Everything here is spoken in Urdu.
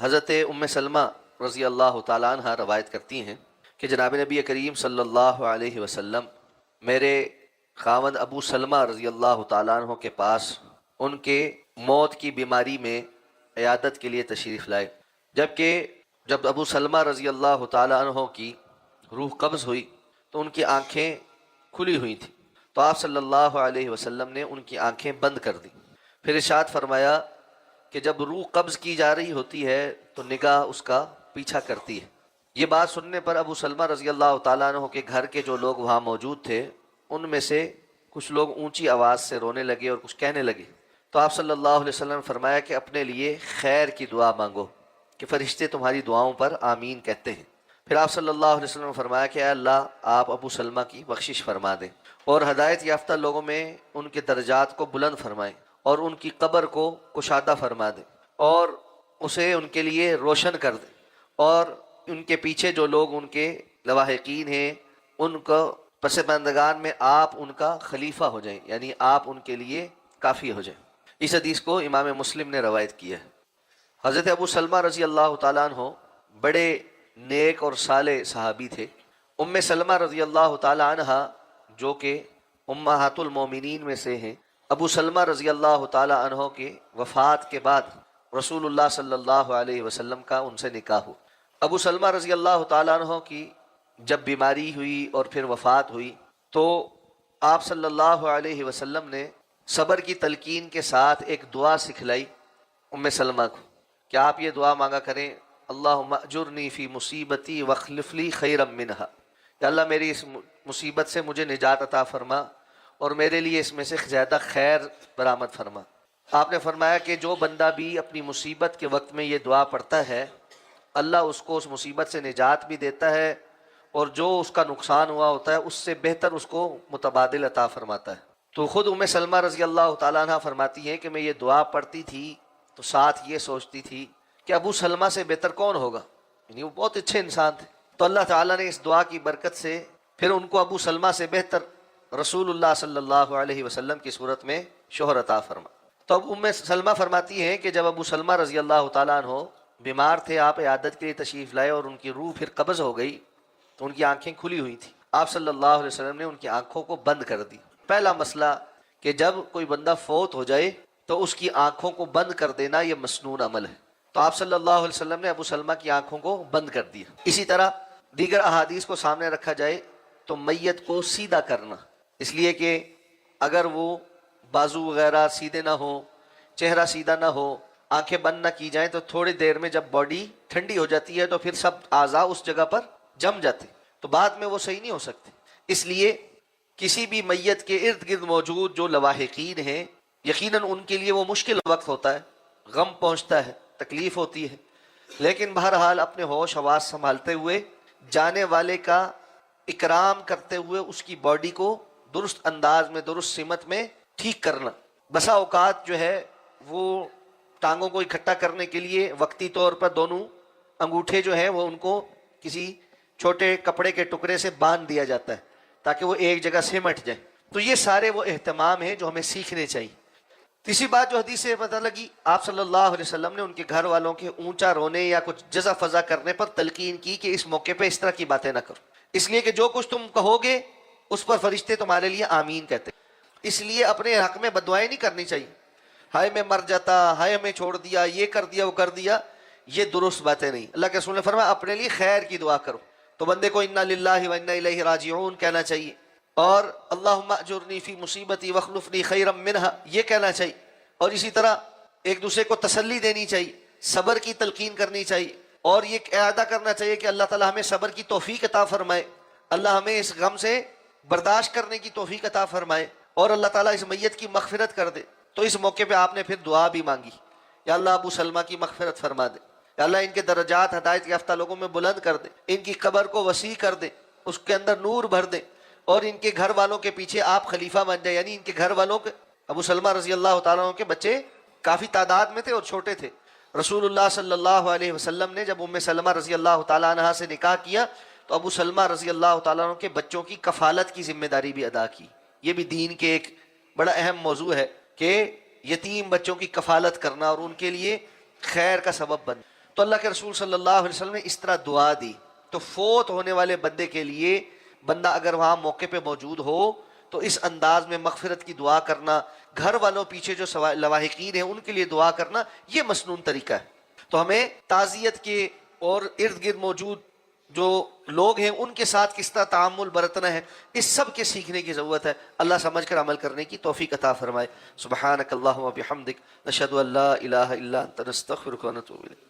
حضرت ام سلمہ رضی اللہ تعالیٰ عنہ روایت کرتی ہیں کہ جناب نبی کریم صلی اللہ علیہ وسلم میرے خاوند ابو سلمہ رضی اللہ تعالیٰ عنہ کے پاس ان کے موت کی بیماری میں عیادت کے لیے تشریف لائے، جبکہ جب ابو سلمہ رضی اللہ تعالیٰ عنہ کی روح قبض ہوئی تو ان کی آنکھیں کھلی ہوئی تھیں، تو آپ صلی اللہ علیہ وسلم نے ان کی آنکھیں بند کر دی۔ پھر ارشاد فرمایا کہ جب روح قبض کی جا رہی ہوتی ہے تو نگاہ اس کا پیچھا کرتی ہے۔ یہ بات سننے پر ابو سلمہ رضی اللہ تعالیٰ عنہ کے گھر کے جو لوگ وہاں موجود تھے ان میں سے کچھ لوگ اونچی آواز سے رونے لگے اور کچھ کہنے لگے، تو آپ صلی اللہ علیہ وسلم نے فرمایا کہ اپنے لیے خیر کی دعا مانگو کہ فرشتے تمہاری دعاؤں پر آمین کہتے ہیں۔ پھر آپ صلی اللہ علیہ وسلم نے فرمایا کہ اے اللہ آپ ابو سلمہ کی بخشش فرما دیں اور ہدایت یافتہ لوگوں میں ان کے درجات کو بلند فرمائیں اور ان کی قبر کو کشادہ فرما دیں اور اسے ان کے لیے روشن کر دیں، اور ان کے پیچھے جو لوگ ان کے لواحقین ہیں ان کو پسماندگان میں آپ ان کا خلیفہ ہو جائیں، یعنی آپ ان کے لیے کافی ہو جائیں۔ اس حدیث کو امام مسلم نے روایت کیا ہے۔ حضرت ابو سلمہ رضی اللہ تعالیٰ عنہ بڑے نیک اور صالح صحابی تھے۔ ام سلمہ رضی اللہ تعالیٰ عنہ جو کہ امہات المومنین میں سے ہیں، ابو سلمہ رضی اللہ تعالیٰ عنہ کے وفات کے بعد رسول اللہ صلی اللہ علیہ وسلم کا ان سے نکاح ہوا۔ ابو سلمہ رضی اللہ تعالیٰ عنہ کی جب بیماری ہوئی اور پھر وفات ہوئی تو آپ صلی اللہ علیہ وسلم نے صبر کی تلقین کے ساتھ ایک دعا سکھلائی ام سلمہ کو کہ آپ یہ دعا مانگا کریں، اللہم اجرنی فی مصیبتی واخلف لی خیرا منہا، کہ اللہ میری اس مصیبت سے مجھے نجات عطا فرما اور میرے لیے اس میں سے زیادہ خیر برآمد فرما۔ آپ نے فرمایا کہ جو بندہ بھی اپنی مصیبت کے وقت میں یہ دعا پڑھتا ہے اللہ اس کو اس مصیبت سے نجات بھی دیتا ہے اور جو اس کا نقصان ہوا ہوتا ہے اس سے بہتر اس کو متبادل عطا فرماتا ہے۔ تو خود ام سلمہ رضی اللہ تعالیٰ عنہ فرماتی ہیں کہ میں یہ دعا پڑھتی تھی تو ساتھ یہ سوچتی تھی کہ ابو سلمہ سے بہتر کون ہوگا، یعنی وہ بہت اچھے انسان تھے، تو اللہ تعالیٰ نے اس دعا کی برکت سے پھر ان کو ابو سلمہ سے بہتر رسول اللہ صلی اللہ علیہ وسلم کی صورت میں شوہر عطا فرما۔ تو اب ام سلمہ فرماتی ہیں کہ جب ابو سلمہ رضی اللہ تعالیٰ عنہ بیمار تھے، آپ عیادت کے لیے تشریف لائے اور ان کی روح پھر قبض ہو گئی تو ان کی آنکھیں کھلی ہوئی تھیں، آپ صلی اللہ علیہ وسلم نے ان کی آنکھوں کو بند کر دی۔ پہلا مسئلہ کہ جب کوئی بندہ فوت ہو جائے تو اس کی آنکھوں کو بند کر دینا یہ مسنون عمل ہے، تو آپ صلی اللہ علیہ وسلم نے ابو سلمہ کی آنکھوں کو بند کر دیا۔ اسی طرح دیگر احادیث کو سامنے رکھا جائے تو میت کو سیدھا کرنا، اس لیے کہ اگر وہ بازو وغیرہ سیدھے نہ ہو، چہرہ سیدھا نہ ہو، آنکھیں بند نہ کی جائیں تو تھوڑی دیر میں جب باڈی ٹھنڈی ہو جاتی ہے تو پھر سب اعضاء اس جگہ پر جم جاتے، تو بعد میں وہ صحیح نہیں ہو سکتے۔ اس لیے کسی بھی میت کے ارد گرد موجود جو لواحقین ہیں یقیناً ان کے لیے وہ مشکل وقت ہوتا ہے، غم پہنچتا ہے، تکلیف ہوتی ہے، لیکن بہرحال اپنے ہوش حواس سنبھالتے ہوئے جانے والے کا اکرام کرتے ہوئے اس کی باڈی کو درست انداز میں درست سمت میں ٹھیک کرنا۔ بسا اوقات جو ہے وہ ٹانگوں کو اکٹھا کرنے کے لیے وقتی طور پر دونوں انگوٹھے جو ہیں وہ ان کو کسی چھوٹے کپڑے کے ٹکڑے سے باندھ دیا جاتا ہے تاکہ وہ ایک جگہ سمٹ جائیں، تو یہ سارے وہ اہتمام ہیں جو ہمیں سیکھنے چاہیے۔ تیسری بات جو حدیث سے پتہ لگی، آپ صلی اللہ علیہ وسلم نے ان کے گھر والوں کے اونچا رونے یا کچھ جزا فضا کرنے پر تلقین کی کہ اس موقع پہ اس طرح کی باتیں نہ کرو، اس لیے کہ جو کچھ تم کہو گے اس پر فرشتے تمہارے لیے آمین کہتے ہیں۔ اس لیے اپنے حق میں بددعائیں نہیں کرنی چاہیے، ہائے میں مر جاتا، ہائے ہمیں چھوڑ دیا، یہ کر دیا وہ کر دیا، یہ درست باتیں نہیں۔ اللہ کے رسول نے فرمایا اپنے لیے خیر کی دعا کرو، تو بندے کو انا للہ و انا الیہ راجعون کہنا چاہیے اور اللہم اجرنی فی مصیبتی واخلفنی خیرا منہا یہ کہنا چاہیے، اور اسی طرح ایک دوسرے کو تسلی دینی چاہیے، صبر کی تلقین کرنی چاہیے اور یہ اعادہ کرنا چاہیے کہ اللہ تعالیٰ ہمیں صبر کی توفیق عطا فرمائے، اللہ ہمیں اس غم سے برداشت کرنے کی توفیق عطا فرمائے اور اللہ تعالیٰ اس میت کی مغفرت کر دے۔ تو اس موقع پہ آپ نے پھر دعا بھی مانگی، یا اللہ ابو سلمہ کی مغفرت فرما دے، یا اللہ ان کے درجات ہدایت یافتہ لوگوں میں بلند کر دے، ان کی قبر کو وسیع کر دے، اس کے اندر نور بھر دے، اور ان کے گھر والوں کے پیچھے آپ خلیفہ بن جائے، یعنی ان کے گھر والوں کے ابو سلمہ رضی اللہ تعالیٰ عنہ کے بچے کافی تعداد میں تھے اور چھوٹے تھے۔ رسول اللہ صلی اللہ علیہ وسلم نے جب ام سلمہ رضی اللہ تعالیٰ عنہ سے نکاح کیا تو ابو سلمہ رضی اللہ تعالیٰ عنہ کے بچوں کی کفالت کی ذمہ داری بھی ادا کی۔ یہ بھی دین کے ایک بڑا اہم موضوع ہے کہ یتیم بچوں کی کفالت کرنا اور ان کے لیے خیر کا سبب بن۔ تو اللہ کے رسول صلی اللہ علیہ وسلم نے اس طرح دعا دی. تو فوت ہونے والے بندے کے لیے بندہ اگر وہاں موقع پہ موجود ہو تو اس انداز میں مغفرت کی دعا کرنا، گھر والوں پیچھے جو لواحقین ہیں ان کے لیے دعا کرنا، یہ مسنون طریقہ ہے. تو ہمیں تعزیت کے اور ارد گرد موجود جو لوگ ہیں ان کے ساتھ کس طرح تعامل برتنا ہے، اس سب کے سیکھنے کی ضرورت ہے. اللہ سمجھ کر عمل کرنے کی توفیق عطا فرمائے. سبحانک اللہم و بحمدک، نشہد ان لا الہ الا انت، نستغفرک و نتوب الیک.